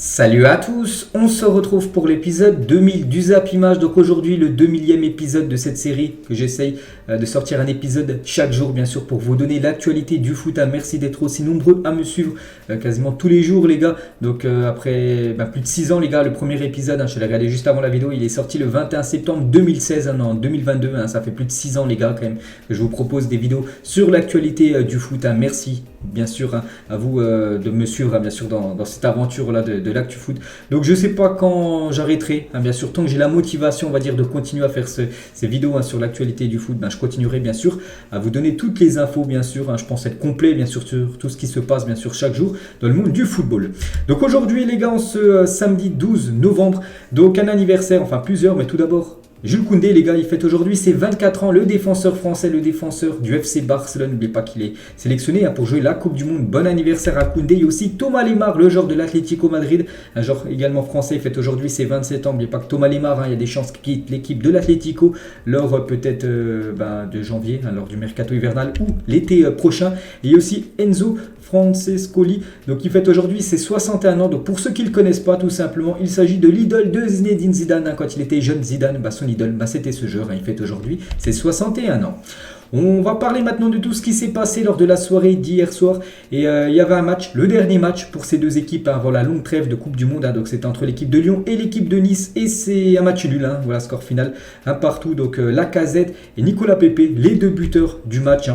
Salut à tous, on se retrouve pour l'épisode 2000 du Zap Image. Donc aujourd'hui le 2000e épisode de cette série que j'essaye de sortir un épisode chaque jour bien sûr pour vous donner l'actualité du foot. Merci d'être aussi nombreux à me suivre quasiment tous les jours les gars. Donc après plus de 6 ans les gars, le premier épisode, je l'ai regardé juste avant la vidéo, il est sorti le 21 septembre 2016, en 2022, ça fait plus de 6 ans les gars quand même que je vous propose des vidéos sur l'actualité du foot. Merci bien sûr à vous de me suivre bien sûr dans cette aventure là de l'actu foot. Donc je sais pas quand j'arrêterai, bien sûr tant que j'ai la motivation on va dire de continuer à faire ces vidéos sur l'actualité du foot, je continuerai bien sûr à vous donner toutes les infos bien sûr, je pense être complet bien sûr sur tout ce qui se passe bien sûr chaque jour dans le monde du football. Donc aujourd'hui les gars, ce samedi 12 novembre, donc un anniversaire, enfin plusieurs, mais tout d'abord Jules Koundé les gars, il fête aujourd'hui ses 24 ans, le défenseur français, le défenseur du FC Barcelone. N'oubliez pas qu'il est sélectionné pour jouer la Coupe du Monde. Bon anniversaire à Koundé. Il y a aussi Thomas Lemar, le joueur de l'Atlético Madrid, un joueur également français, il fête aujourd'hui ses 27 ans. N'oubliez pas que Thomas Lemar, il y a des chances qu'il quitte l'équipe de l'Atlético lors peut-être de janvier, lors du mercato hivernal ou l'été prochain. Et il y a aussi Enzo Francescoli, donc il fête aujourd'hui ses 61 ans. Donc pour ceux qui ne le connaissent pas, tout simplement, il s'agit de l'idole de Zinedine Zidane. Quand il était jeune, Zidane, son idole, c'était ce joueur. Il fête aujourd'hui ses 61 ans. On va parler maintenant de tout ce qui s'est passé lors de la soirée d'hier soir. Et il y avait un match, le dernier match pour ces deux équipes avant la longue trêve de Coupe du Monde. Donc c'était entre l'équipe de Lyon et l'équipe de Nice. Et c'est un match nul. Voilà, score final, un partout. Donc Lacazette et Nicolas Pepe, les deux buteurs du match.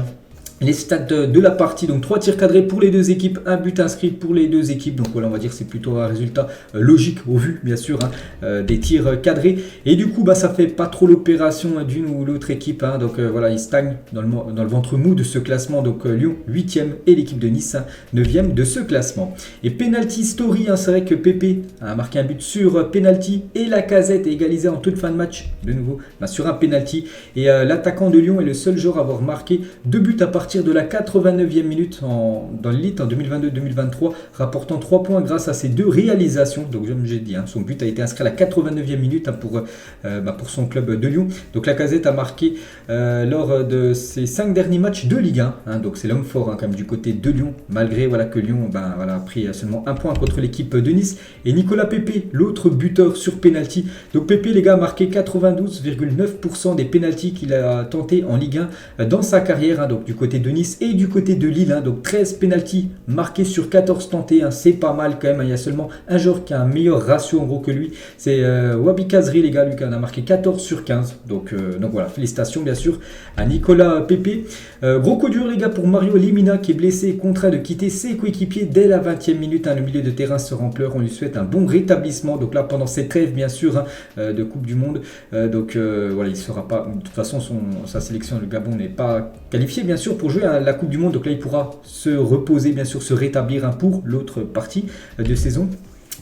Les stats de la partie, donc 3 tirs cadrés pour les deux équipes, un but inscrit pour les deux équipes. Donc voilà, on va dire que c'est plutôt un résultat logique au vu bien sûr des tirs cadrés. Et du coup ça fait pas trop l'opération d'une ou l'autre équipe. Donc voilà, ils stagnent dans le ventre mou de ce classement. Donc Lyon 8e et l'équipe de Nice 9e de ce classement. Et penalty story, c'est vrai que Pepe a marqué un but sur penalty et Lacazette est égalisé en toute fin de match de nouveau sur un penalty. Et l'attaquant de Lyon est le seul joueur à avoir marqué 2 buts à partir de la 89e minute dans l'élite en 2022-2023, rapportant 3 points grâce à ses 2 réalisations. Donc comme j'ai dit, son but a été inscrit à la 89e minute pour son club de Lyon. Donc Lacazette a marqué lors de ses 5 derniers matchs de Ligue 1. Donc c'est l'homme fort quand même du côté de Lyon, malgré que Lyon a pris seulement 1 point contre l'équipe de Nice. Et Nicolas Pepe, l'autre buteur sur penalty. Donc Pepe les gars a marqué 92,9% des penaltys qu'il a tenté en Ligue 1 dans sa carrière. Donc du côté de Nice et du côté de Lille. Donc 13 penalties marqués sur 14 tentés. C'est pas mal quand même. Il y a seulement un joueur qui a un meilleur ratio en gros que lui. C'est Wabi Kazri les gars. Lui qui en a marqué 14 sur 15. Donc voilà, félicitations bien sûr à Nicolas Pepe. Gros coup dur les gars pour Mario Lemina qui est blessé et contraint de quitter ses coéquipiers dès la 20e minute. Le milieu de terrain se rempleur. On lui souhaite un bon rétablissement. Donc là pendant cette trêve bien sûr de Coupe du Monde. Voilà, il sera pas. De toute façon sa sélection le Gabon n'est pas qualifié bien sûr pour jouer à la Coupe du Monde. Donc là il pourra se reposer bien sûr, se rétablir pour l'autre partie de saison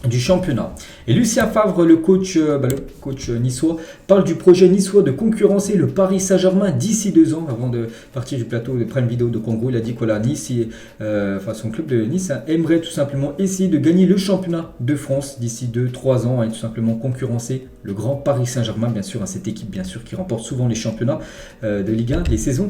du championnat. Et Lucien Favre, le coach niçois, parle du projet niçois de concurrencer le Paris Saint-Germain d'ici 2 ans. Avant de partir du plateau de Prime Video de Congo, il a dit que Nice, son club de Nice aimerait tout simplement essayer de gagner le championnat de France d'ici 2-3 ans et tout simplement concurrencer le grand Paris Saint-Germain, bien sûr, cette équipe bien sûr qui remporte souvent les championnats de Ligue 1 les saisons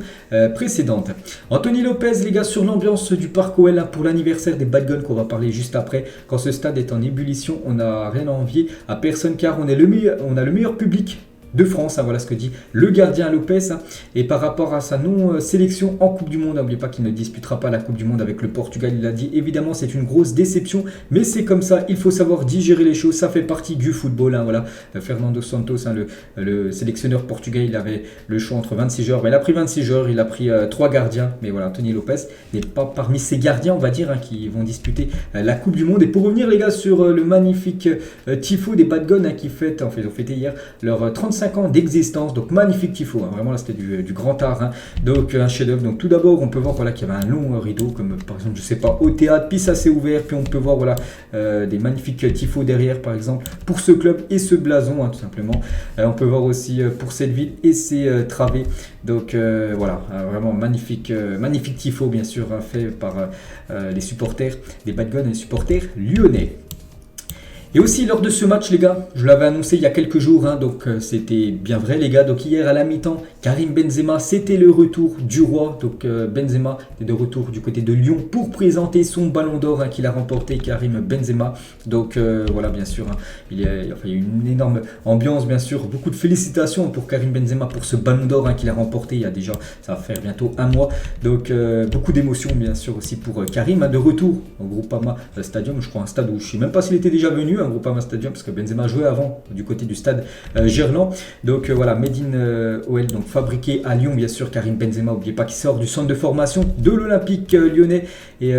précédentes. Anthony Lopez les gars, sur l'ambiance du Parc OL pour l'anniversaire des Bad Guns qu'on va parler juste après. Quand ce stade est en ébullition, on n'a rien à envier à personne car on a le meilleur public de France, voilà ce que dit le gardien Lopez. Et par rapport à sa non-sélection en Coupe du Monde, n'oubliez pas qu'il ne disputera pas la Coupe du Monde avec le Portugal, il a dit évidemment c'est une grosse déception, mais c'est comme ça, il faut savoir digérer les choses, ça fait partie du football. Voilà. Fernando Santos, le sélectionneur portugais, il avait le choix entre 26 joueurs, il a pris 26 joueurs, il a pris 3 gardiens, mais voilà, Anthony Lopez n'est pas parmi ces gardiens on va dire qui vont disputer la Coupe du Monde. Et pour revenir les gars sur le magnifique tifo des Bad Guns qui fêtent, ils ont fêté hier leur 35 ans d'existence, donc magnifique tifo, vraiment là c'était du grand art, donc un chef-d'œuvre. Donc tout d'abord on peut voir qu'il y avait un long rideau, comme par exemple je sais pas au théâtre, puis ça s'est ouvert, puis on peut voir des magnifiques tifos derrière par exemple pour ce club et ce blason tout simplement. On peut voir aussi pour cette ville et ses travées. Donc voilà, vraiment magnifique tifo bien sûr fait par les supporters des Bad Guns et les supporters lyonnais. Et aussi lors de ce match les gars, je l'avais annoncé il y a quelques jours, hein, donc c'était bien vrai les gars. Donc hier à la mi-temps, Karim Benzema, c'était le retour du roi. Donc Benzema est de retour du côté de Lyon pour présenter son ballon d'or, hein, qu'il a remporté, Karim Benzema. Donc voilà, bien sûr, hein, il y a eu une énorme ambiance, bien sûr, beaucoup de félicitations pour Karim Benzema pour ce ballon d'or, hein, qu'il a remporté il y a déjà, ça va faire bientôt un mois. Donc beaucoup d'émotions bien sûr aussi pour Karim, hein, de retour au Groupama Stadium, je crois un stade où je ne sais même pas s'il était déjà venu, un Groupama Stadium, parce que Benzema jouait avant du côté du stade Gerland. Donc voilà, Made in OL, donc fabriqué à Lyon, bien sûr. Karim Benzema, n'oubliez pas qu'il sort du centre de formation de l'Olympique lyonnais. Et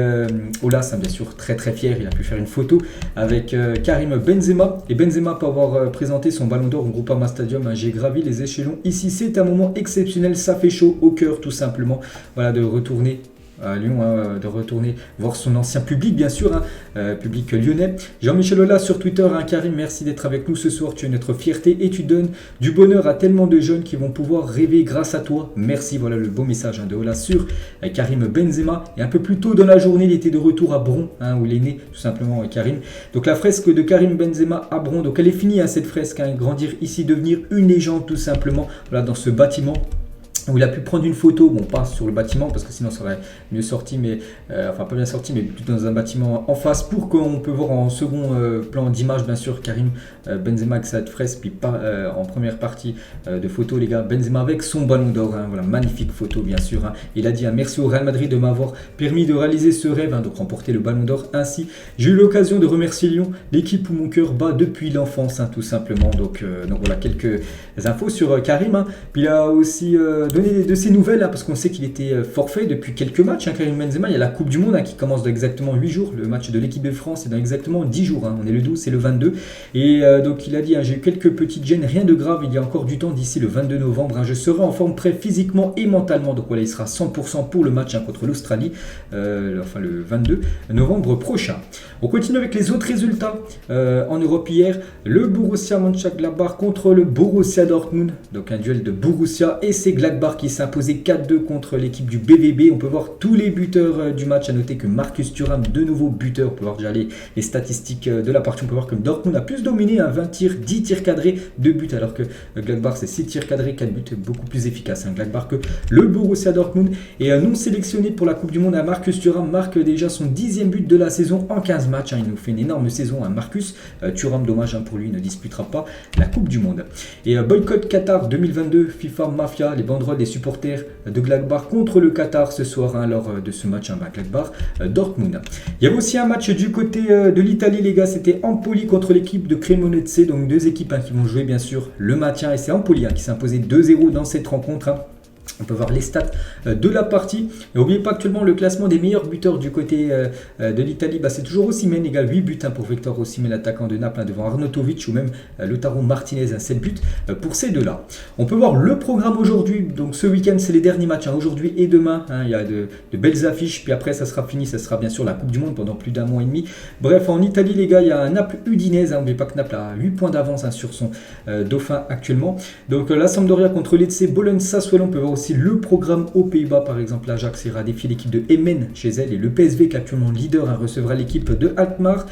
Olas, hein, bien sûr, très très fier, il a pu faire une photo avec Karim Benzema. Et Benzema, pour avoir présenté son ballon d'or au Groupama Stadium, hein, j'ai gravi les échelons. Ici, c'est un moment exceptionnel, ça fait chaud au cœur, tout simplement. Voilà, de retourner à Lyon, hein, de retourner voir son ancien public, bien sûr, hein, public lyonnais. Jean-Michel Aulas sur Twitter, hein, Karim, merci d'être avec nous ce soir, tu es notre fierté et tu donnes du bonheur à tellement de jeunes qui vont pouvoir rêver grâce à toi. Merci, voilà le beau message, hein, de Aulas sur Karim Benzema. Et un peu plus tôt dans la journée, il était de retour à Bron, hein, où il est né, tout simplement, Karim. Donc la fresque de Karim Benzema à Bron, donc elle est finie, hein, cette fresque, hein, grandir ici, devenir une légende, tout simplement, voilà, dans ce bâtiment, où il a pu prendre une photo, bon pas sur le bâtiment parce que sinon ça aurait mieux sorti, mais enfin pas bien sorti, mais plutôt dans un bâtiment en face pour qu'on peut voir en second plan d'image bien sûr Karim Benzema avec cette fresque, puis pas en première partie de photo les gars, Benzema avec son ballon d'or, hein, voilà, magnifique photo bien sûr, hein. Il a dit hein, merci au Real Madrid de m'avoir permis de réaliser ce rêve, hein, donc remporter le ballon d'or ainsi. J'ai eu l'occasion de remercier Lyon, l'équipe où mon cœur bat depuis l'enfance, hein, tout simplement. Donc voilà quelques infos sur Karim, hein. Puis il a aussi donner de ses nouvelles, hein, parce qu'on sait qu'il était forfait depuis quelques matchs, hein, Karim Benzema. Il y a la Coupe du Monde, hein, qui commence dans exactement 8 jours. Le match de l'équipe de France est dans exactement 10 jours. Hein. On est le 12, c'est le 22. Et donc il a dit, hein, j'ai eu quelques petites gênes, rien de grave. Il y a encore du temps d'ici le 22 novembre. Hein, je serai en forme prêt physiquement et mentalement. Donc voilà, il sera 100% pour le match, hein, contre l'Australie, enfin le 22 novembre prochain. On continue avec les autres résultats en Europe hier. Le Borussia Mönchengladbach contre le Borussia Dortmund. Donc un duel de Borussia et c'est Gladbach qui s'est imposé 4-2 contre l'équipe du BVB. On peut voir tous les buteurs du match. À noter que Marcus Thuram, de nouveau buteur. On peut voir déjà les statistiques de la partie. On peut voir que Dortmund a plus dominé, hein, 20 tirs, 10 tirs cadrés, 2 buts. Alors que Gladbach, c'est 6 tirs cadrés, 4 buts. Beaucoup plus efficace, hein, Gladbach que le Borussia Dortmund. Et non sélectionné pour la Coupe du Monde, Marcus Thuram marque déjà son 10e but de la saison en 15 matchs. Hein. Il nous fait une énorme saison, hein, Marcus Thuram. Dommage, hein, pour lui, il ne disputera pas la Coupe du Monde. Et boycott Qatar 2022, FIFA Mafia, les banderoles des supporters de Gladbach contre le Qatar ce soir, hein, lors de ce match, hein, Gladbach-Dortmund. Il y avait aussi un match du côté de l'Italie, les gars, c'était Empoli contre l'équipe de Cremonese, donc deux équipes, hein, qui vont jouer bien sûr le maintien, et c'est Empoli, hein, qui s'est imposé 2-0 dans cette rencontre, hein. On peut voir les stats de la partie. Et n'oubliez pas actuellement le classement des meilleurs buteurs du côté de l'Italie. Bah, c'est toujours Osimhen, égal 8 buts, hein, pour Victor Osimhen, l'attaquant de Naples, hein, devant Arnautovic ou même Lautaro Martinez, 7 buts pour ces deux-là. On peut voir le programme aujourd'hui. Donc ce week-end, c'est les derniers matchs, hein, aujourd'hui et demain. Hein, il y a de belles affiches. Puis après, ça sera fini. Ça sera bien sûr la Coupe du Monde pendant plus d'un mois et demi. Bref, en Italie, les gars, il y a Naples-Udinese. Hein, n'oubliez pas que Naples a 8 points d'avance, hein, sur son dauphin actuellement. Donc la Sampdoria contre l'Lecce, Bologne-Sassuolo. On peut voir aussi le programme aux Pays-Bas, par exemple l'Ajax ira défier l'équipe de Emmen chez elle, et le PSV qui est actuellement leader, hein, recevra l'équipe de Alkmaar.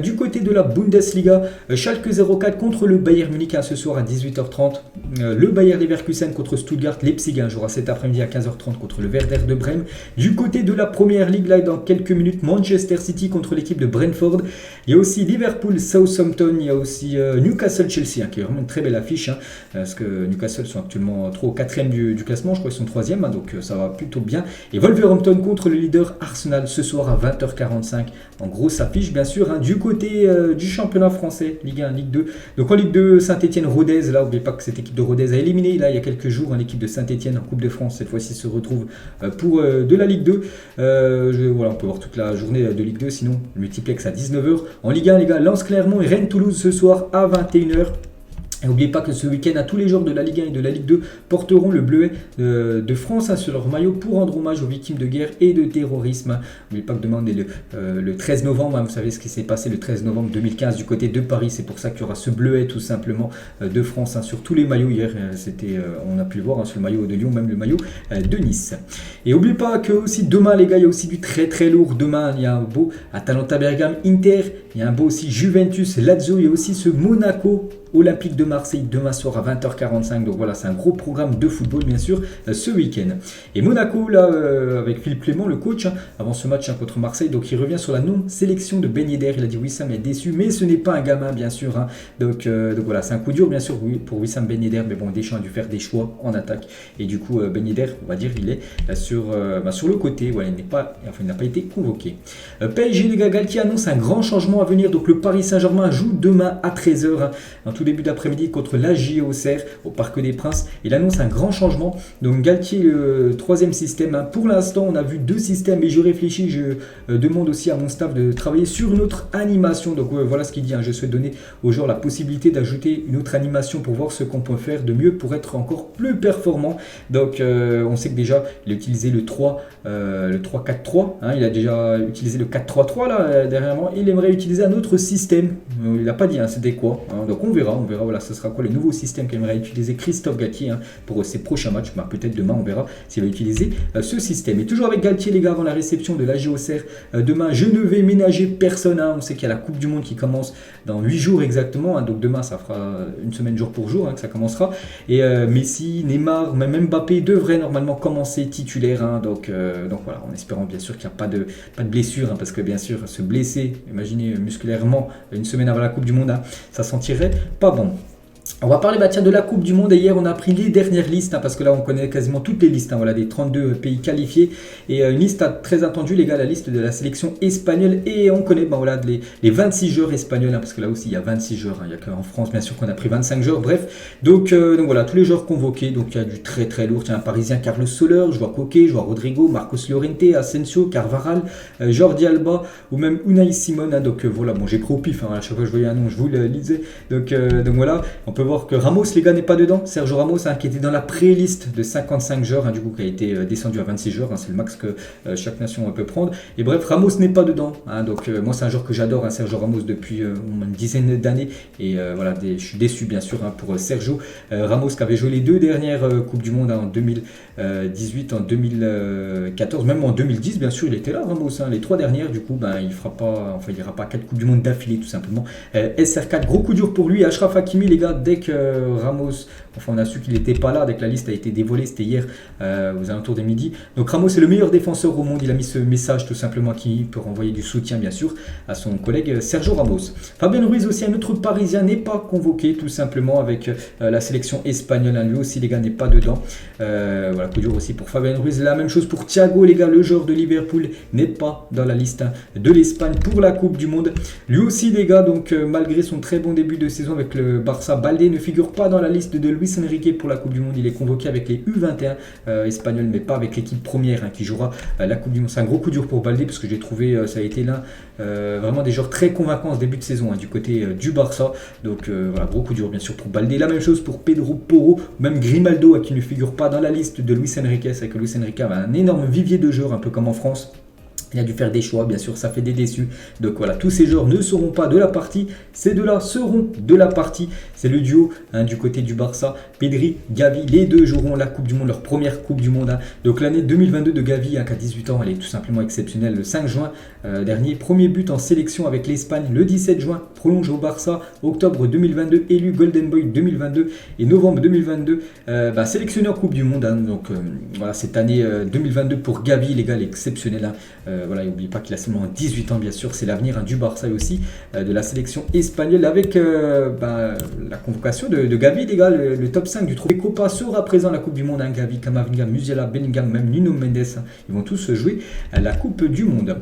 Du côté de la Bundesliga, Schalke 04 contre le Bayern Munich, hein, ce soir à 18h30. Le Bayer Leverkusen contre Stuttgart, Leipzig, hein, jouera cet après-midi à 15h30 contre le Werder de Brême. Du côté de la Première Ligue, là dans quelques minutes, Manchester City contre l'équipe de Brentford. Il y a aussi Liverpool Southampton, il y a aussi Newcastle Chelsea, hein, qui est vraiment une très belle affiche, hein, parce que Newcastle sont actuellement trop au 4e du classement, je crois qu'ils sont 3e, hein, donc ça va plutôt bien. Et Wolverhampton contre le leader Arsenal ce soir à 20h45, en grosse affiche bien sûr, hein, du côté du championnat français, Ligue 1, Ligue 2. Donc en Ligue 2, Saint-Etienne-Rodez, là n'oubliez pas que cette équipe de Rodez a éliminé là il y a quelques jours, hein, l'équipe de Saint-Etienne en Coupe de France, cette fois-ci se retrouve pour de la Ligue 2. Voilà, on peut voir toute la journée de Ligue 2, sinon le multiplex à 19h. En Ligue 1 les gars, Lens Clermont et Rennes Toulouse ce soir à 21h. Et n'oubliez pas que ce week-end, à tous les joueurs de la Ligue 1 et de la Ligue 2 porteront le bleuet de France sur leur maillot pour rendre hommage aux victimes de guerre et de terrorisme. N'oubliez pas que demain, on est le 13 novembre, vous savez ce qui s'est passé le 13 novembre 2015 du côté de Paris. C'est pour ça qu'il y aura ce bleuet tout simplement de France sur tous les maillots. Hier, on a pu le voir sur le maillot de Lyon, même le maillot de Nice. Et n'oubliez pas que aussi demain, les gars, il y a aussi du très très lourd. Demain, il y a un beau Atalanta Bergame Inter, il y a un beau aussi Juventus Lazio, il y a aussi ce Monaco Olympique de Marseille demain soir à 20h45. Donc voilà, c'est un gros programme de football bien sûr ce week-end. Et Monaco là avec Philippe Clément, le coach, avant ce match contre Marseille, donc il revient sur la non-sélection de Ben Yedder. Il a dit Wissam est déçu, mais ce n'est pas un gamin bien sûr. Donc voilà, c'est un coup dur bien sûr pour Wissam Ben Yedder, mais bon, Deschamps a dû faire des choix en attaque. Et du coup Ben Yedder, on va dire, il est sur le côté. Voilà, il n'a pas été convoqué. PSG, les gars, Galtier annonce un grand changement à venir. Donc le Paris Saint-Germain joue demain à 13h. En tout début d'après-midi contre l'AJ Auxerre au Parc des Princes. Il annonce un grand changement. Donc Galtier, le troisième système. Pour l'instant, on a vu 2 systèmes et je réfléchis. Je demande aussi à mon staff de travailler sur une autre animation. Donc voilà ce qu'il dit. Je souhaite donner aux joueurs la possibilité d'ajouter une autre animation pour voir ce qu'on peut faire de mieux pour être encore plus performant. Donc on sait que déjà, il a utilisé le 3-4-3. Il a déjà utilisé le 4-3-3 là dernièrement. Il aimerait utiliser un autre système. Il n'a pas dit c'était quoi. Donc on verra, voilà, ce sera quoi le nouveau système qu'aimerait utiliser Christophe Galtier pour ses prochains matchs. Peut-être demain, on verra s'il va utiliser ce système. Et toujours avec Galtier, les gars, avant la réception de l'AJ Auxerre, demain, je ne vais ménager personne. On sait qu'il y a la Coupe du Monde qui commence dans 8 jours exactement. Donc demain, ça fera une semaine jour pour jour que ça commencera. Et Messi, Neymar, même Mbappé devraient normalement commencer titulaire. Donc voilà, en espérant bien sûr qu'il n'y a pas de blessure. Parce que bien sûr, se blesser, imaginez musculairement une semaine avant la Coupe du Monde, ça sentirait pas bon. On va parler de la Coupe du Monde. Et hier, on a pris les dernières listes, parce que là, on connaît quasiment toutes les listes, voilà, des 32 pays qualifiés. Et une liste très attendue, les gars, la liste de la sélection espagnole. Et on connaît voilà, les 26 joueurs espagnols, parce que là aussi, il y a 26 joueurs. Il n'y a qu'en France, bien sûr, qu'on a pris 25 joueurs. Bref, donc voilà, tous les joueurs convoqués. Donc il y a du très très lourd. Il y a un Parisien, Carlos Soler, je vois Coquet, je vois Rodrigo, Marcos Llorente, Asensio, Carvajal, Jordi Alba ou même Unai Simon. Donc voilà, bon, j'ai pris au pif. À chaque fois que je voyais un nom, je vous le lisais. Donc voilà, on peut voir que Ramos, les gars, n'est pas dedans. Sergio Ramos, qui était dans la pré-liste de 55 joueurs, du coup, qui a été descendu à 26 joueurs. C'est le max que chaque nation peut prendre. Et bref, Ramos n'est pas dedans. Donc, moi, c'est un joueur que j'adore, Sergio Ramos, depuis une dizaine d'années. Et voilà, je suis déçu, bien sûr, pour Sergio Ramos, qui avait joué les 2 dernières Coupes du Monde en 2018, en 2014, même en 2010, bien sûr, il était là, Ramos. Les 3 dernières, du coup, il n'ira pas à 4 Coupes du Monde d'affilée, tout simplement. SR4, gros coup dur pour lui. Achraf Hakimi, les gars, dès que Ramos, on a su qu'il n'était pas là, dès que la liste a été dévoilée, c'était hier aux alentours des midi. Donc Ramos est le meilleur défenseur au monde. Il a mis ce message tout simplement qui peut renvoyer du soutien bien sûr à son collègue Sergio Ramos. Fabien Ruiz aussi, un autre Parisien, n'est pas convoqué tout simplement avec la sélection espagnole. Lui aussi, les gars, n'est pas dedans. Voilà, coup dur aussi pour Fabien Ruiz. La même chose pour Thiago, les gars, le joueur de Liverpool n'est pas dans la liste de l'Espagne pour la Coupe du Monde. Lui aussi, les gars, donc malgré son très bon début de saison avec le Barça, Baldé ne figure pas dans la liste de Luis Enrique pour la Coupe du Monde. Il est convoqué avec les U21 espagnols, mais pas avec l'équipe première qui jouera la Coupe du Monde. C'est un gros coup dur pour Baldé parce que j'ai trouvé ça a été l'un vraiment des joueurs très convaincants en ce début de saison du côté du Barça. Donc voilà, gros coup dur bien sûr pour Baldé. La même chose pour Pedro Porro, même Grimaldo qui ne figure pas dans la liste de Luis Enrique. C'est que Luis Enrique a un énorme vivier de joueurs, un peu comme en France. Il a dû faire des choix, bien sûr, ça fait des déçus. Donc voilà, tous ces joueurs ne seront pas de la partie. Ces deux-là seront de la partie. C'est le duo du côté du Barça. Pedri, Gavi, les deux joueront la Coupe du Monde, leur première Coupe du Monde. Donc l'année 2022 de Gavi, qui a 18 ans, elle est tout simplement exceptionnelle. Le 5 juin dernier, premier but en sélection avec l'Espagne. Le 17 juin, prolonge au Barça. Octobre 2022, élu Golden Boy 2022. Et novembre 2022, sélectionné en Coupe du Monde. Donc voilà, cette année 2022 pour Gavi, les gars, elle est exceptionnelle. Voilà, n'oubliez pas qu'il a seulement 18 ans, bien sûr, c'est l'avenir du Barça et aussi de la sélection espagnole avec la convocation de Gavi, les gars, le top 5 du trophée Copa sera présent à la Coupe du Monde. Gavi, Camavinga, Musiala, Bellingham, même Nuno Mendes, ils vont tous jouer à la Coupe du Monde.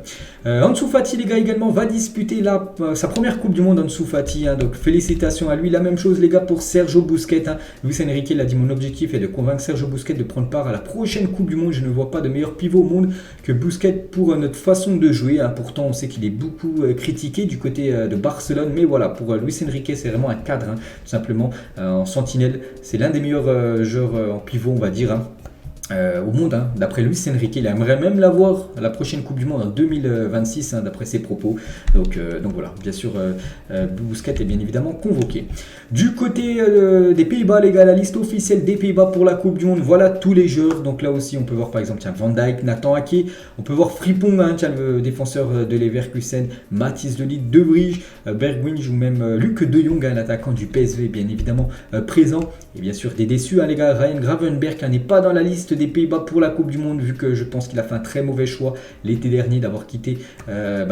Ansu Fati, les gars, également va disputer sa première Coupe du Monde. Ansu Fati, hein, donc félicitations à lui. La même chose, les gars, pour Sergio Busquets. Hein. Luis Enrique l'a dit, mon objectif est de convaincre Sergio Busquets de prendre part à la prochaine Coupe du Monde. Je ne vois pas de meilleur pivot au monde que Busquets pour notre façon de jouer. Hein. Pourtant, on sait qu'il est beaucoup critiqué du côté de Barcelone. Mais voilà, pour Luis Enrique, c'est vraiment un cadre, hein, tout simplement. En sentinelle, c'est l'un des meilleurs joueurs en pivot, on va dire. Hein. Au monde, hein. D'après Luis Enrique, il aimerait même l'avoir à la prochaine Coupe du Monde en 2026, hein, d'après ses propos. Donc voilà, bien sûr, Busquets est bien évidemment convoqué. Du côté des Pays-Bas, les gars, la liste officielle des Pays-Bas pour la Coupe du Monde, voilà tous les joueurs. Donc là aussi, on peut voir par exemple Van Dijk, Nathan Ake, on peut voir Frimpong, hein, le défenseur de Leverkusen, Mathis de Ligt, De Vrij, Bergwijn ou même Luc de Jong, hein, l'attaquant du PSV, bien évidemment présent. Et bien sûr, des déçus, hein, les gars, Ryan Gravenberch n'est pas dans la liste des Pays-Bas pour la Coupe du Monde, vu que je pense qu'il a fait un très mauvais choix l'été dernier d'avoir quitté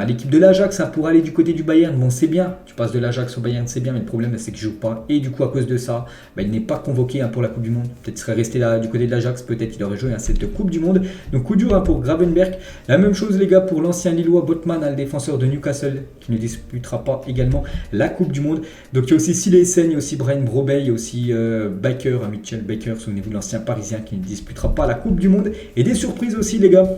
l'équipe de l'Ajax, hein, pour aller du côté du Bayern. Bon, c'est bien, tu passes de l'Ajax au Bayern, c'est bien, mais le problème c'est qu'il ne joue pas. Et du coup, à cause de ça, il n'est pas convoqué, hein, pour la Coupe du Monde. Peut-être serait resté là du côté de l'Ajax, peut-être il aurait joué, hein, cette Coupe du Monde. Donc coup dur, hein, pour Gravenberch. La même chose, les gars, pour l'ancien Lillois Botman, hein, le défenseur de Newcastle, qui ne disputera pas également la Coupe du Monde. Donc il y a aussi Silesen, il y a aussi Brian Brobey, il y a aussi Baker, Mitchell Baker, souvenez-vous de l'ancien Parisien qui ne disputera pas la Coupe du Monde. Et des surprises aussi, les gars.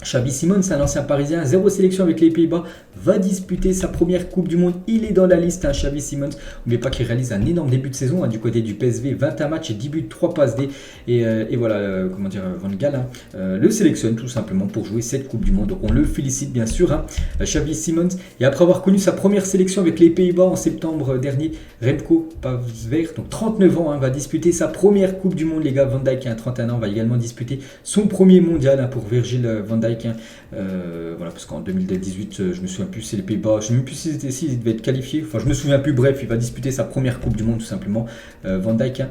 Xavi Simons, un ancien Parisien, 0 sélection avec les Pays-Bas, va disputer sa première Coupe du Monde. Il est dans la liste, hein, Xavi Simons. N'oubliez pas qu'il réalise un énorme début de saison, hein, du côté du PSV, 21 matchs et 10 buts, 3 passes D. Et voilà, Van Gaal, hein, le sélectionne tout simplement pour jouer cette Coupe du Monde. Donc on le félicite bien sûr, hein, Xavi Simons. Et après avoir connu sa première sélection avec les Pays-Bas en septembre dernier, Remco Pasveer, donc 39 ans, hein, va disputer sa première Coupe du Monde. Les gars, Van Dijk, qui a 31 ans, va également disputer son premier mondial, hein, pour Virgil van Dijk. Voilà, parce qu'en 2018, je me souviens plus si les Pays-Bas, je ne sais même plus s'ils devaient être qualifiés, enfin je me souviens plus, bref, il va disputer sa première Coupe du Monde tout simplement, Van Dijk,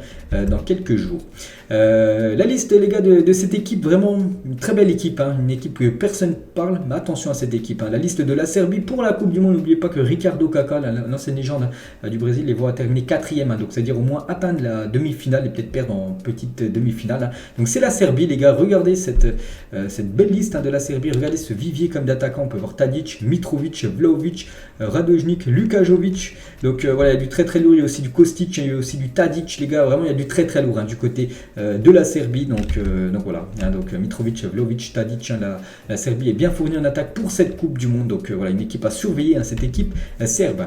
dans quelques jours. La liste, les gars, de cette équipe, vraiment une très belle équipe, hein, une équipe que personne parle, mais attention à cette équipe, hein. La liste de la Serbie pour la Coupe du Monde, n'oubliez pas que Ricardo Kaká, l'ancienne légende, hein, du Brésil, les voit terminer 4e, hein, donc c'est-à-dire au moins atteindre la demi-finale et peut-être perdre en petite demi-finale, hein. Donc c'est la Serbie, les gars, regardez cette belle liste, hein, de la Serbie, regardez ce vivier comme d'attaquants, on peut voir Tadic, Mitrovic, Vlahovic, Radojnik, Luka Jovic, donc voilà, il y a du très très lourd, il y a aussi du Kostic, il y a aussi du Tadic, les gars, vraiment il y a du très très lourd, hein, du côté de la Serbie, donc voilà, hein, donc Mitrovic, Vlahovic, Tadic, hein, la Serbie est bien fournie en attaque pour cette Coupe du Monde, donc voilà, une équipe à surveiller, hein, cette équipe serbe.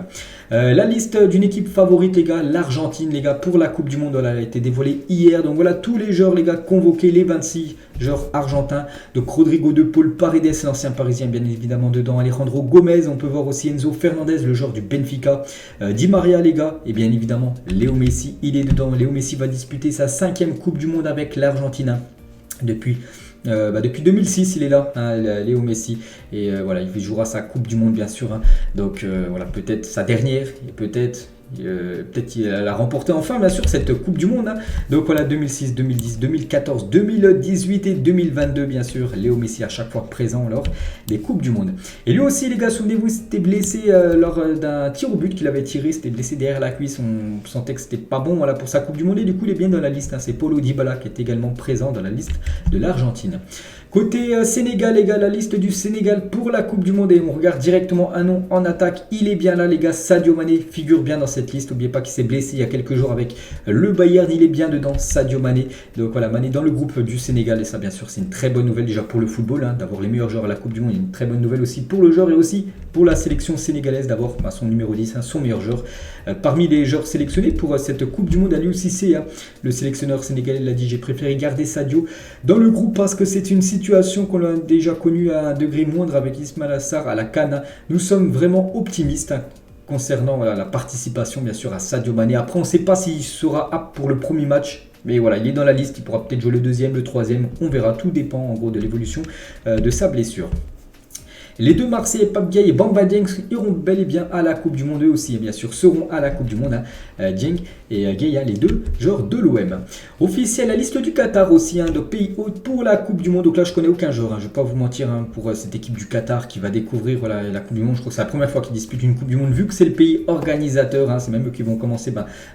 La liste d'une équipe favorite, les gars, l'Argentine, les gars, pour la Coupe du Monde, voilà, elle a été dévoilée hier, donc voilà, tous les joueurs, les gars, convoqués, les 26 joueurs argentins, donc Rodrigo de Paul, Paredes, l'ancien parisien bien évidemment dedans, Alejandro Gomez, on peut voir aussi Enzo Fernandez, le joueur du Benfica, Di Maria, les gars, et bien évidemment Léo Messi, il est dedans. Léo Messi va disputer sa 5e Coupe du Monde avec l'Argentine, hein, depuis 2006 il est là, hein, Léo Messi, et voilà, il jouera sa Coupe du Monde bien sûr, hein. Donc voilà, peut-être sa dernière, et peut-être qu'il a remporté enfin bien sûr cette Coupe du Monde, hein. Donc voilà, 2006, 2010, 2014, 2018 et 2022 bien sûr, Léo Messi à chaque fois présent lors des Coupes du Monde. Et lui aussi, les gars, souvenez-vous, s'était blessé lors d'un tir au but qu'il avait tiré, c'était blessé derrière la cuisse, on sentait que c'était pas bon, voilà, pour sa Coupe du Monde, et du coup il est bien dans la liste, hein. C'est Paulo Dybala qui est également présent dans la liste de l'Argentine. Côté Sénégal, les gars, la liste du Sénégal pour la Coupe du Monde, et on regarde directement un nom en attaque, il est bien là, les gars, Sadio Mané figure bien dans cette liste. N'oubliez pas qu'il s'est blessé il y a quelques jours avec le Bayern, il est bien dedans, Sadio Mané. Donc voilà, Mané dans le groupe du Sénégal, et ça bien sûr c'est une très bonne nouvelle déjà pour le football, hein, d'avoir les meilleurs joueurs à la Coupe du Monde, une très bonne nouvelle aussi pour le joueur et aussi pour la sélection sénégalaise d'avoir son numéro 10, hein, son meilleur joueur. Parmi les joueurs sélectionnés pour cette Coupe du Monde, Aliou Cissé, hein, le sélectionneur sénégalais l'a dit, j'ai préféré garder Sadio dans le groupe parce que c'est une situation qu'on a déjà connue à un degré moindre avec Ismaïla Sarr à la CAN, hein. Nous sommes vraiment optimistes, hein, concernant voilà, la participation bien sûr à Sadio Mané. Après on ne sait pas s'il sera apte pour le premier match, mais voilà, il est dans la liste, il pourra peut-être jouer le deuxième, le troisième, on verra, tout dépend en gros de l'évolution de sa blessure. Les deux Marseillais, Pape Gueye et Bamba Dieng, iront bel et bien à la Coupe du Monde, eux aussi, bien sûr, seront à la Coupe du Monde, hein. Dieng et Gueye, hein, les deux joueurs de l'OM. Officiel, la liste du Qatar aussi, hein, de pays hôtes pour la Coupe du Monde. Donc là, je connais aucun joueur, hein, je ne vais pas vous mentir, hein, pour cette équipe du Qatar qui va découvrir voilà, la Coupe du Monde. Je crois que c'est la première fois qu'ils disputent une Coupe du Monde, vu que c'est le pays organisateur, hein, c'est même eux qui vont commencer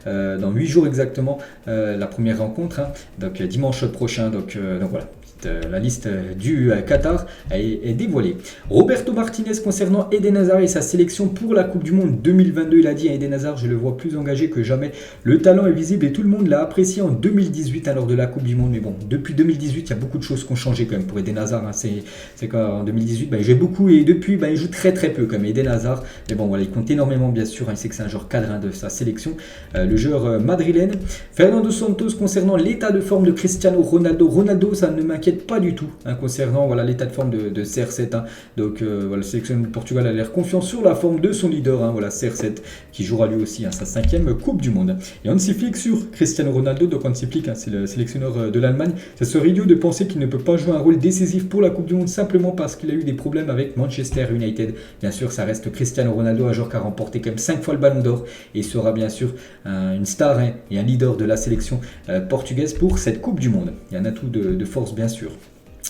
dans 8 jours exactement la première rencontre, hein, donc dimanche prochain. Donc voilà. la liste du Qatar est dévoilée. Roberto Martinez concernant Eden Hazard et sa sélection pour la Coupe du Monde 2022, il a dit à Eden Hazard, je le vois plus engagé que jamais, le talent est visible et tout le monde l'a apprécié en 2018 lors de la Coupe du Monde, mais bon, depuis 2018 il y a beaucoup de choses qui ont changé quand même pour Eden Hazard, c'est qu'en 2018 il joue beaucoup et depuis il joue très très peu comme Eden Hazard, mais bon voilà, il compte énormément bien sûr, il sait que c'est un joueur cadre de sa sélection, le joueur madrilène. Fernando Santos concernant l'état de forme de Cristiano Ronaldo, ça ne m'inquiète pas du tout concernant l'état de forme de CR7, donc le sélectionneur du Portugal a l'air confiant sur la forme de son leader, CR7 qui jouera lui aussi sa 5e Coupe du Monde. Et Hansi Flick sur Cristiano Ronaldo, donc Hansi Flick c'est le sélectionneur de l'Allemagne, ça serait idiot de penser qu'il ne peut pas jouer un rôle décisif pour la Coupe du Monde simplement parce qu'il a eu des problèmes avec Manchester United. Bien sûr ça reste Cristiano Ronaldo, un joueur qui a remporté quand même 5 fois le Ballon d'Or et sera bien sûr une star et un leader de la sélection portugaise pour cette Coupe du Monde. Il y a un atout de force bien sûr.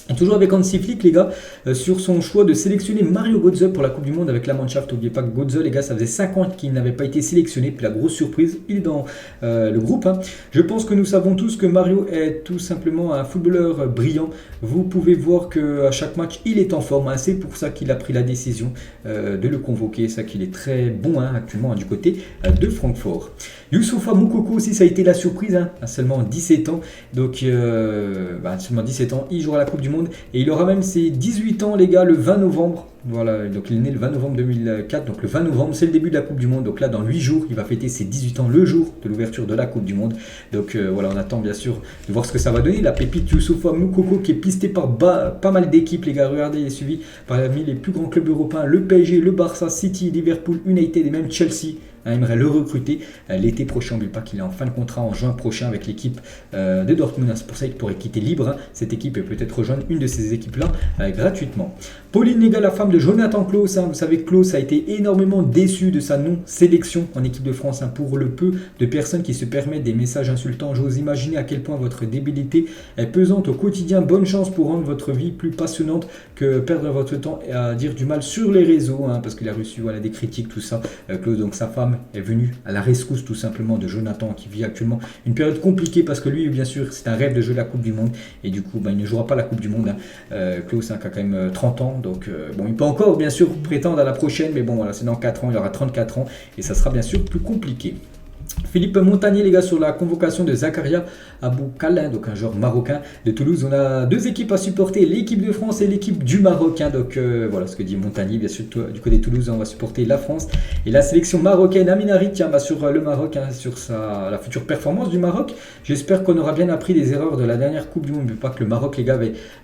Et toujours avec Hansi Flick les gars, sur son choix de sélectionner Mario Götze pour la Coupe du Monde avec la Mannschaft. N'oubliez pas que Götze les gars, ça faisait 5 ans qu'il n'avait pas été sélectionné, puis la grosse surprise, il est dans le groupe. Je pense que nous savons tous que Mario est tout simplement un footballeur brillant. Vous pouvez voir qu'à chaque match il est en forme, c'est pour ça qu'il a pris la décision de le convoquer, ça qu'il est très bon actuellement du côté de Francfort. Youssoufa Moukoko aussi, ça a été la surprise, à seulement 17 ans, donc seulement 17 ans, il jouera la Coupe du Monde et il aura même ses 18 ans les gars le 20 novembre. Voilà, donc il est né le 20 novembre 2004, donc le 20 novembre c'est le début de la Coupe du Monde, donc là dans 8 jours il va fêter ses 18 ans le jour de l'ouverture de la Coupe du Monde, donc on attend bien sûr de voir ce que ça va donner, la pépite Youssoufa Moukoko qui est pisté par pas mal d'équipes les gars, regardez, il est suivi parmi les plus grands clubs européens, le PSG, le Barça, City, Liverpool, United et même Chelsea. Aimerait le recruter l'été prochain. N'oubliez pas qu'il est en fin de contrat en juin prochain avec l'équipe de Dortmund. C'est pour ça qu'il pourrait quitter libre cette équipe et peut-être rejoindre une de ces équipes-là gratuitement. Pauline Néga, la femme de Jonathan Klaus. Vous savez que Klaus a été énormément déçu de sa non-sélection en équipe de France. Pour le peu de personnes qui se permettent des messages insultants, j'ose imaginer à quel point votre débilité est pesante au quotidien. Bonne chance pour rendre votre vie plus passionnante que perdre votre temps à dire du mal sur les réseaux. Parce qu'il a reçu des critiques, tout ça. Klaus, donc sa femme, est venu à la rescousse tout simplement de Jonathan qui vit actuellement une période compliquée parce que lui bien sûr c'est un rêve de jouer la Coupe du Monde et du coup il ne jouera pas la Coupe du Monde. Klaus qui a quand même 30 ans donc il peut encore bien sûr prétendre à la prochaine mais c'est dans 4 ans, il aura 34 ans et ça sera bien sûr plus compliqué. Philippe Montagnier les gars sur la convocation de Zakaria Aboukal, donc un joueur marocain de Toulouse. On a 2 équipes à supporter, l'équipe de France et l'équipe du Maroc. Donc voilà ce que dit Montagnier, bien sûr du côté de Toulouse on va supporter la France et la sélection marocaine. Amin Harit sur le Maroc, sur la future performance du Maroc. J'espère qu'on aura bien appris des erreurs de la dernière Coupe du Monde, mais pas que le Maroc les gars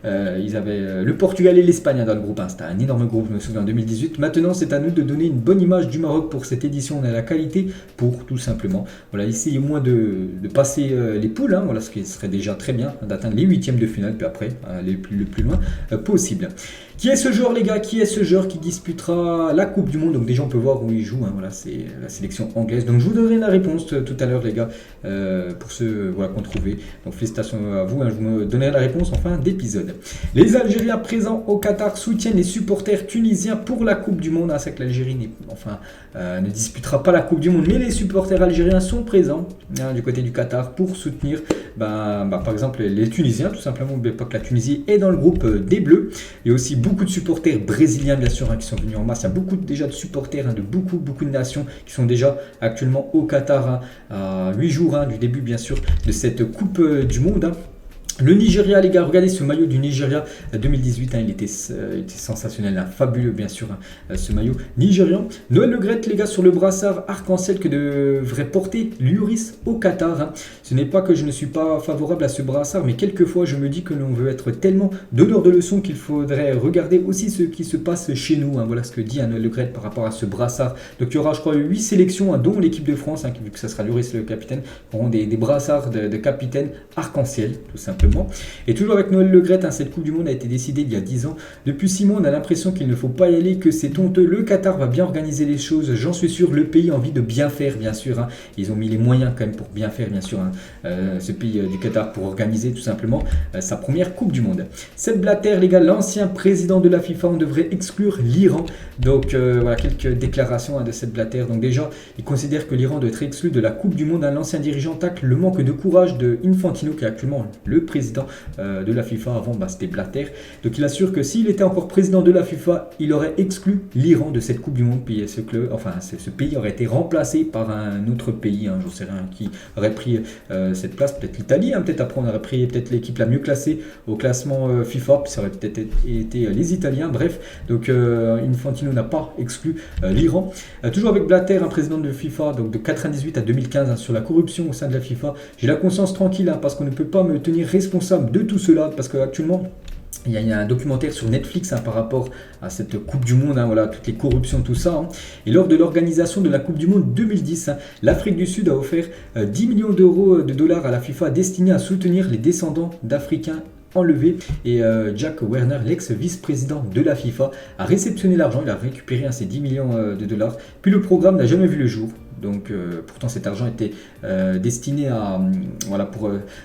ils avaient le Portugal et l'Espagne dans le groupe. C'était un énorme groupe, je me souviens en 2018. Maintenant c'est à nous de donner une bonne image du Maroc pour cette édition. On a la qualité pour tout simplement essayer au moins de passer les poules, ce qui serait déjà très bien, d'atteindre les 8e de finale, puis après aller le plus loin possible. Qui est ce joueur les gars? Qui est ce joueur qui disputera la Coupe du Monde? Donc déjà on peut voir où il joue, c'est la sélection anglaise. Donc je vous donnerai la réponse tout à l'heure les gars, pour ceux qu'on trouvait. Donc félicitations à vous, je vous donnerai la réponse en fin d'épisode. Les Algériens présents au Qatar soutiennent les supporters tunisiens pour la Coupe du Monde. C'est que l'Algérie ne disputera pas la Coupe du Monde, mais les supporters algériens sont présents du côté du Qatar pour soutenir par exemple les Tunisiens, tout simplement. N'oubliez pas que la Tunisie est dans le groupe des Bleus. Il y a aussi beaucoup de supporters brésiliens bien sûr qui sont venus en masse. Il y a beaucoup déjà de supporters de beaucoup de nations qui sont déjà actuellement au Qatar à 8 jours du début bien sûr de cette Coupe du Monde. Le Nigeria les gars, regardez ce maillot du Nigeria 2018, il était sensationnel, fabuleux bien sûr ce maillot nigérian. Noël Le Graët les gars sur le brassard arc-en-ciel que devrait porter Lloris au Qatar. Ce n'est pas que je ne suis pas favorable à ce brassard, mais quelquefois je me dis que l'on veut être tellement donneur de leçons qu'il faudrait regarder aussi ce qui se passe chez nous. Voilà ce que dit Noël Le Graët par rapport à ce brassard. Donc il y aura je crois 8 sélections dont l'équipe de France, vu que ça sera Lloris le capitaine, auront des brassards de capitaine arc-en-ciel tout simplement. Et toujours avec Noël Le Graët, cette Coupe du Monde a été décidée il y a 10 ans. Depuis 6 mois, on a l'impression qu'il ne faut pas y aller, que c'est honteux. Le Qatar va bien organiser les choses, j'en suis sûr. Le pays a envie de bien faire, bien sûr. Ils ont mis les moyens quand même pour bien faire, bien sûr, ce pays du Qatar pour organiser tout simplement sa première Coupe du Monde. Sepp Blatter, les gars, l'ancien président de la FIFA, on devrait exclure l'Iran. Donc voilà quelques déclarations de Sepp Blatter. Donc déjà, il considère que l'Iran doit être exclu de la Coupe du Monde. L'ancien dirigeant tacle le manque de courage de Infantino, qui est actuellement le président de la FIFA. Avant, c'était Blatter. Donc il assure que s'il était encore président de la FIFA, il aurait exclu l'Iran de cette Coupe du Monde. Puis ce pays aurait été remplacé par un autre pays, j'en sais rien, qui aurait pris cette place. Peut-être l'Italie, peut-être après on aurait pris peut-être l'équipe la mieux classée au classement FIFA, puis ça aurait peut-être été les Italiens. Bref, donc Infantino n'a pas exclu l'Iran. Toujours avec Blatter, un président de FIFA, donc de 98 à 2015, sur la corruption au sein de la FIFA. J'ai la conscience tranquille, parce qu'on ne peut pas me tenir responsable de tout cela, parce qu'actuellement, il y a un documentaire sur Netflix par rapport à cette Coupe du Monde, toutes les corruptions, tout ça. Et lors de l'organisation de la Coupe du Monde 2010, l'Afrique du Sud a offert 10 millions d'euros de dollars à la FIFA destinés à soutenir les descendants d'Africains enlevé, et Jack Werner, l'ex-vice-président de la FIFA, a réceptionné l'argent. Il a récupéré ces 10 millions de dollars, puis le programme n'a jamais vu le jour. Donc pourtant cet argent était destiné à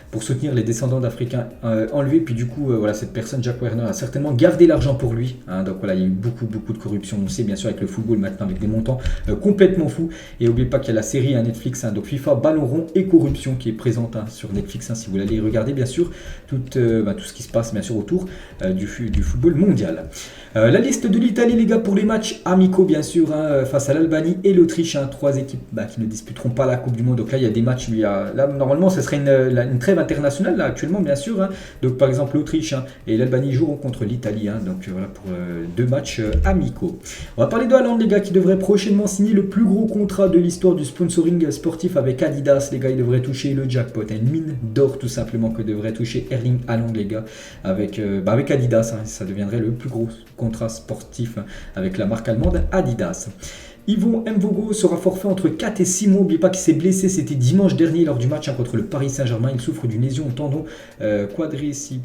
pour soutenir les descendants d'Africains enlevés. Puis du coup cette personne, Jack Werner, a certainement gardé l'argent pour lui. Donc voilà, il y a eu beaucoup de corruption. On sait bien sûr avec le football maintenant, avec des montants complètement fous. Et n'oubliez pas qu'il y a la série Netflix, donc FIFA Ballon rond et corruption, qui est présente sur Netflix. Si vous allez regarder bien sûr tout ce qui se passe bien sûr autour du football mondial. La liste de l'Italie, les gars, pour les matchs amicaux bien sûr, face à l'Albanie et l'Autriche, 3 équipes qui ne disputeront pas la Coupe du Monde. Donc là il y a des matchs, là normalement ce serait une trêve internationale là, actuellement bien sûr. Donc par exemple l'Autriche et l'Albanie joueront contre l'Italie. Donc voilà pour 2 matchs amicaux. On va parler de Haaland, les gars, qui devrait prochainement signer le plus gros contrat de l'histoire du sponsoring sportif avec Adidas. Les gars, il devrait toucher le jackpot, une mine d'or tout simplement que devrait toucher Erling Haaland, les gars, avec Adidas. Ça deviendrait le plus gros contrat sportif avec la marque allemande Adidas. Yvon Mvogo sera forfait entre 4 et 6 mois. N'oubliez pas qu'il s'est blessé, c'était dimanche dernier lors du match contre le Paris Saint-Germain. Il souffre d'une lésion au tendon quadricipital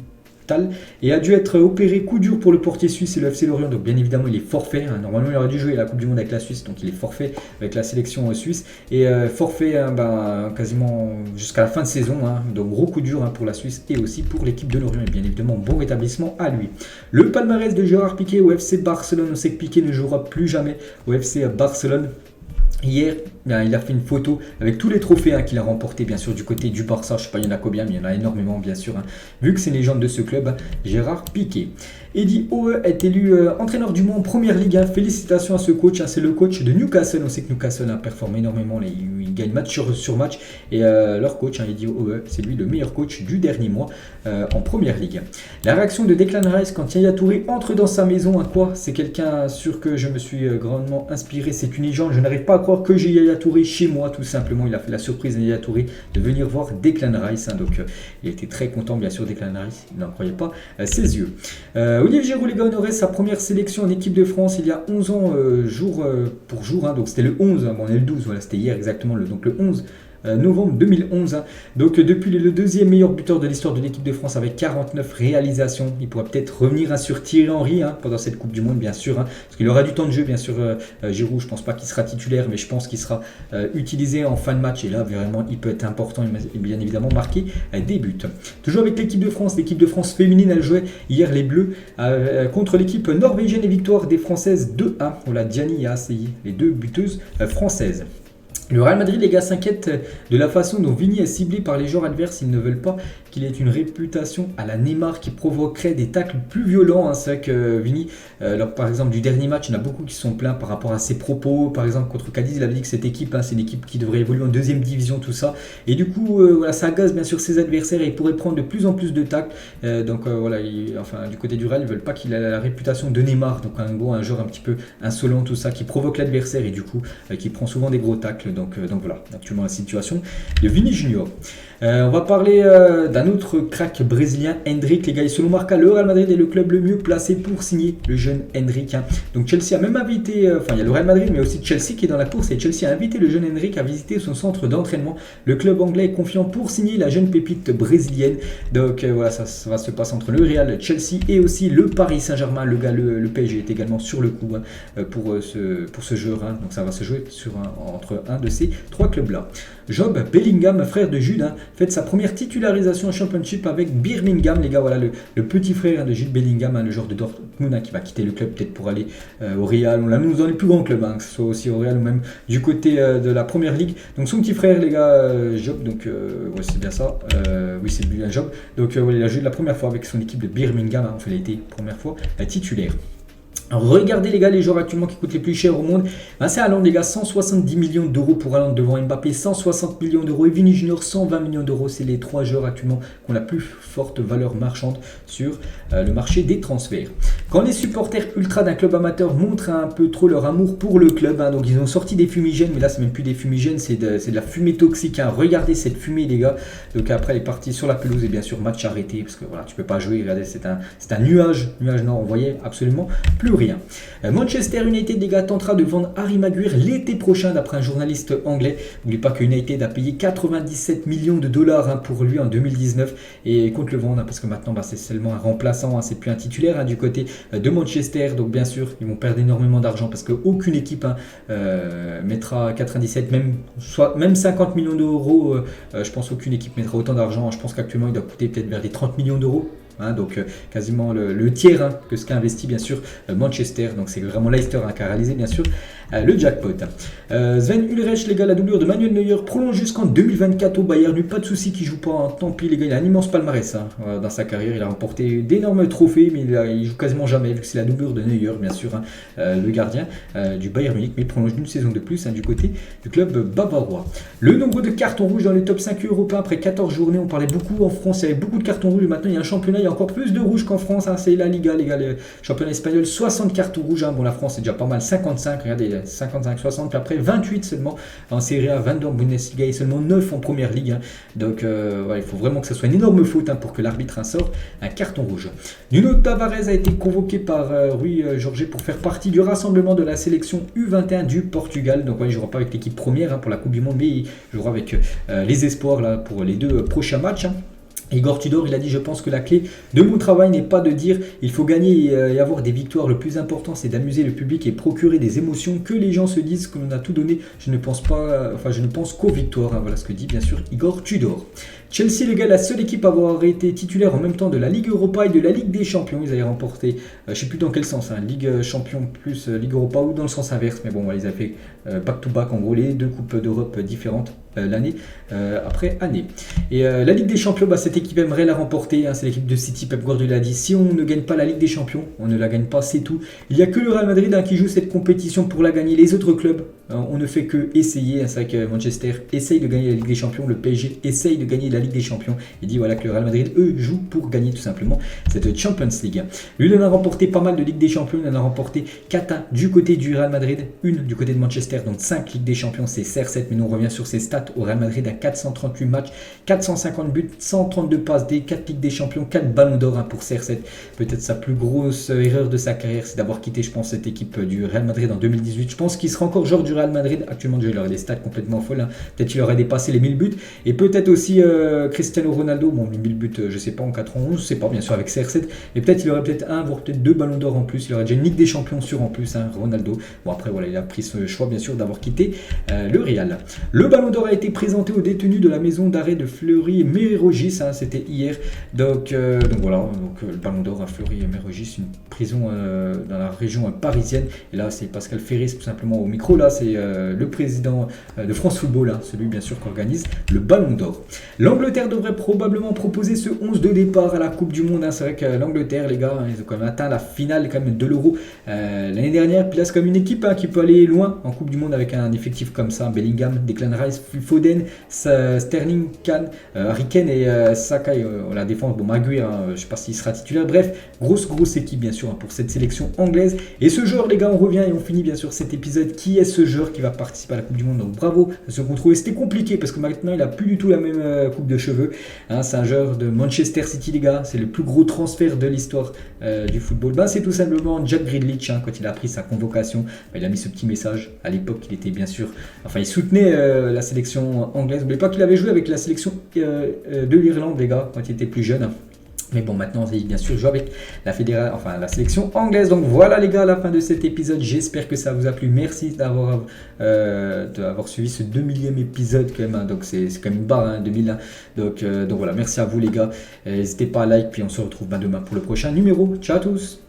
et a dû être opéré. Coup dur pour le portier suisse et le FC Lorient. Donc bien évidemment il est forfait. Normalement il aurait dû jouer la Coupe du Monde avec la Suisse, donc il est forfait avec la sélection suisse et forfait quasiment jusqu'à la fin de saison. Donc gros coup dur pour la Suisse et aussi pour l'équipe de Lorient. Et bien évidemment bon rétablissement à lui. Le palmarès de Gérard Piqué au FC Barcelone. On sait que Piqué ne jouera plus jamais au FC Barcelone. Hier, il a fait une photo avec tous les trophées qu'il a remportés, bien sûr, du côté du Barça. Je ne sais pas, il y en a combien, mais il y en a énormément, bien sûr. Vu que c'est une légende de ce club, Gérard Piqué. Eddie Howe est élu entraîneur du mois en première ligue. Félicitations à ce coach. C'est le coach de Newcastle. On sait que Newcastle a performé énormément. Il gagne match sur match. Et leur coach, Eddie Howe, c'est lui le meilleur coach du dernier mois en première ligue. La réaction de Declan Rice quand Yaya Touré entre dans sa maison. C'est quelqu'un sur que je me suis grandement inspiré. C'est une légende. Je n'arrive pas à croire que j'ai Yaya Touré chez moi, tout simplement. Il a fait la surprise à Yaya Touré de venir voir Declan Rice. Donc il était très content, bien sûr, Declan Rice. Il n'en croyait pas ses yeux. Olivier Giroud, les gars, honorait sa première sélection en équipe de France il y a 11 ans, jour pour jour. Donc c'était le 11, on est le 12, voilà, c'était hier exactement, donc le 11 novembre 2011. Donc depuis le deuxième meilleur buteur de l'histoire de l'équipe de France avec 49 réalisations. Il pourrait peut-être revenir sur Thierry Henry pendant cette Coupe du Monde, bien sûr, parce qu'il aura du temps de jeu, bien sûr. Giroud, je pense pas qu'il sera titulaire, mais je pense qu'il sera utilisé en fin de match. Et là, vraiment, il peut être important et bien évidemment marquer des buts. Toujours avec l'équipe de France féminine, elle jouait hier les Bleus contre l'équipe norvégienne et victoire des Françaises 2-1. Voilà, Diani et Asseyi, les 2 buteuses françaises. Le Real Madrid, les gars, s'inquiète de la façon dont Vini est ciblé par les joueurs adverses. Ils ne veulent pas qu'il ait une réputation à la Neymar qui provoquerait des tacles plus violents. C'est vrai que Vini, par exemple, du dernier match, il y en a beaucoup qui se sont plaints par rapport à ses propos. Par exemple, contre Cadiz, il avait dit que cette équipe, c'est une équipe qui devrait évoluer en 2e division, tout ça. Et du coup, ça agace bien sûr ses adversaires et il pourrait prendre de plus en plus de tacles. Du côté du Real, ils ne veulent pas qu'il ait la réputation de Neymar. Donc un joueur un petit peu insolent, tout ça, qui provoque l'adversaire et du coup, qui prend souvent des gros tacles. Donc voilà, actuellement la situation de Vini Junior. On va parler d'un autre crack brésilien, Endrick. Les gars, selon Marca, le Real Madrid est le club le mieux placé pour signer le jeune Endrick. Donc Chelsea a même invité, il y a le Real Madrid, mais aussi Chelsea qui est dans la course. Et Chelsea a invité le jeune Endrick à visiter son centre d'entraînement. Le club anglais est confiant pour signer la jeune pépite brésilienne. Donc voilà, ça va se passer entre le Real, Chelsea et aussi le Paris Saint-Germain. Le PSG est également sur le coup pour ce joueur. Donc ça va se jouer entre un de ces 3 clubs-là. Job Bellingham, frère de Jude, fête sa première titularisation Championship avec Birmingham, les gars. Voilà le petit frère de Jude Bellingham, le joueur de Dortmund qui va quitter le club peut-être pour aller au Real. On l'a nous dans les plus grands clubs, que ce soit aussi au Real ou même du côté de la première ligue. Donc son petit frère, les gars, Job, donc c'est bien ça. Oui, c'est bien Job. Donc il a joué la première fois avec son équipe de Birmingham. En fait, il a été première fois titulaire. Regardez les gars, les joueurs actuellement qui coûtent les plus chers au monde. C'est Haaland les gars, 170 millions d'euros pour Haaland devant Mbappé, 160 millions d'euros et Vini Junior 120 millions d'euros. C'est les 3 joueurs actuellement qui ont la plus forte valeur marchande sur le marché des transferts. Quand les supporters ultra d'un club amateur montrent un peu trop leur amour pour le club, donc ils ont sorti des fumigènes, mais là c'est même plus des fumigènes, c'est de la fumée toxique. Regardez cette fumée les gars. Donc après elle est partie sur la pelouse et bien sûr match arrêté parce que voilà, tu peux pas jouer. Regardez, c'est un nuage non, on voyait absolument plus rien. Manchester United les gars tentera de vendre Harry Maguire l'été prochain d'après un journaliste anglais. N'oubliez pas que United a payé 97 millions de dollars pour lui en 2019 et compte le vendre parce que maintenant c'est seulement un remplaçant, c'est plus un titulaire du côté de Manchester. Donc bien sûr ils vont perdre énormément d'argent parce qu'aucune équipe mettra 97, même 50 millions d'euros. Je pense qu'aucune équipe mettra autant d'argent. Je pense qu'actuellement il doit coûter peut-être vers les 30 millions d'euros. Donc quasiment le tiers que ce qu'a investi bien sûr Manchester. Donc c'est vraiment Leicester qui a réalisé bien sûr le jackpot. Sven Ulreich les gars, la doublure de Manuel Neuer prolonge jusqu'en 2024 au Bayern. Pas de souci qu'il joue pas, tant pis les gars, il a un immense palmarès dans sa carrière. Il a remporté d'énormes trophées mais il joue quasiment jamais vu que c'est la doublure de Neuer bien sûr, le gardien du Bayern Munich, mais il prolonge d'une saison de plus du côté du club bavarois. Le nombre de cartons rouges dans les top 5 européens après 14 journées, on parlait beaucoup en France, il y avait beaucoup de cartons rouges. Maintenant il y a un championnat, il y a encore plus de rouges qu'en France, c'est la Liga les gars, le championnat espagnol, 60 cartons rouges. Bon, la France c'est déjà pas mal, 55, regardez, 55, 60, puis après 28 seulement en Serie A, 22 en Bundesliga et seulement 9 en Première Ligue. Donc il faut vraiment que ce soit une énorme faute pour que l'arbitre sorte un carton rouge. Nuno Tavares a été convoqué par Rui Jorge pour faire partie du rassemblement de la sélection U21 du Portugal. Donc il ne jouera pas avec l'équipe première pour la Coupe du Monde, mais il jouera avec les espoirs là, pour les 2 prochains matchs. Igor Tudor, il a dit: je pense que la clé de mon travail n'est pas de dire il faut gagner et avoir des victoires. Le plus important, c'est d'amuser le public et procurer des émotions, que les gens se disent que l'on a tout donné. Je ne pense qu'aux victoires. Voilà ce que dit bien sûr Igor Tudor. Chelsea, les gars, la seule équipe à avoir été titulaire en même temps de la Ligue Europa et de la Ligue des Champions. Ils avaient remporté, je ne sais plus dans quel sens, Ligue Champions plus Ligue Europa ou dans le sens inverse. Mais bon, ils avaient fait back-to-back, en gros, les 2 coupes d'Europe différentes l'année après année. Et la Ligue des Champions, cette équipe aimerait la remporter. C'est l'équipe de City. Pep Guardiola a dit: si on ne gagne pas la Ligue des Champions, on ne la gagne pas, c'est tout. Il n'y a que le Real Madrid qui joue cette compétition pour la gagner. Les autres clubs, on ne fait que essayer. C'est vrai que Manchester essaye de gagner la Ligue des Champions, le PSG essaye de gagner la Ligue des Champions. Il dit voilà que le Real Madrid, eux, jouent pour gagner tout simplement cette Champions League. Lui, il en a remporté pas mal de Ligue des Champions. Il en a remporté 4 du côté du Real Madrid, 1 du côté de Manchester, donc 5 Ligue des Champions, c'est CR7. Mais nous on revient sur ses stats au Real Madrid à 438 matchs, 450 buts, 132 passes D, 4 Ligue des Champions, 4 ballons d'or pour CR7. Peut-être sa plus grosse erreur de sa carrière, c'est d'avoir quitté, je pense, cette équipe du Real Madrid en 2018. Je pense qu'il sera encore joueur du Real Madrid. Actuellement, il aurait des stats complètement folles. Peut-être qu'il aurait dépassé les 1000 buts. Et peut-être aussi Cristiano Ronaldo. Bon, 1000 buts, je sais pas, en 91, je sais pas, bien sûr, avec CR7. Mais peut-être il aurait peut-être 1, voire peut-être 2 ballons d'or en plus. Il aurait déjà une Ligue des Champions sûre en plus, Ronaldo. Bon, après, voilà, il a pris ce choix, bien sûr, d'avoir quitté le Real. Le ballon d'or a été présenté aux détenus de la maison d'arrêt de Fleury-Mérogis. C'était hier. Donc voilà, le ballon d'or à Fleury-Mérogis, une prison dans la région parisienne. Et là, c'est Pascal Ferris, tout simplement, au micro. Là, c'est le président de France Football, celui, bien sûr, qui organise le ballon d'or. L'Angleterre devrait probablement proposer ce 11 de départ à la Coupe du Monde. C'est vrai que l'Angleterre, les gars, ils ont quand même atteint la finale quand même de l'Euro l'année dernière. Puis là, c'est comme une équipe qui peut aller loin en Coupe du Monde avec un effectif comme ça. Bellingham, Declan Rice, Foden, Sterling, Kane, Harry Kane et Saka. La défense, bon, Maguire, je ne sais pas s'il sera titulaire. Bref, grosse équipe, bien sûr, pour cette sélection anglaise. Et ce joueur, les gars, on revient et on finit, bien sûr, cet épisode. Qui est ce joueur qui va participer à la Coupe du Monde? Donc bravo à ceux qu'on trouvait. C'était compliqué parce que maintenant, il n'a plus du tout la même coupe de cheveux. C'est un joueur de Manchester City, les gars. C'est le plus gros transfert de l'histoire du football. C'est tout simplement Jack Grealish. Quand il a pris sa convocation, il a mis ce petit message. À l'époque, il était bien sûr... il soutenait la sélection anglaise. N'oubliez pas qu'il avait joué avec la sélection de l'Irlande, les gars, quand il était plus jeune. Mais bon, maintenant, bien sûr, je joue avec la sélection anglaise. Donc voilà les gars, à la fin de cet épisode. J'espère que ça vous a plu. Merci d'avoir suivi ce 2000e épisode quand même. Hein. Donc c'est quand même une barre, hein, 2000. Hein. Donc voilà, merci à vous les gars. N'hésitez pas à like, puis on se retrouve demain pour le prochain numéro. Ciao à tous.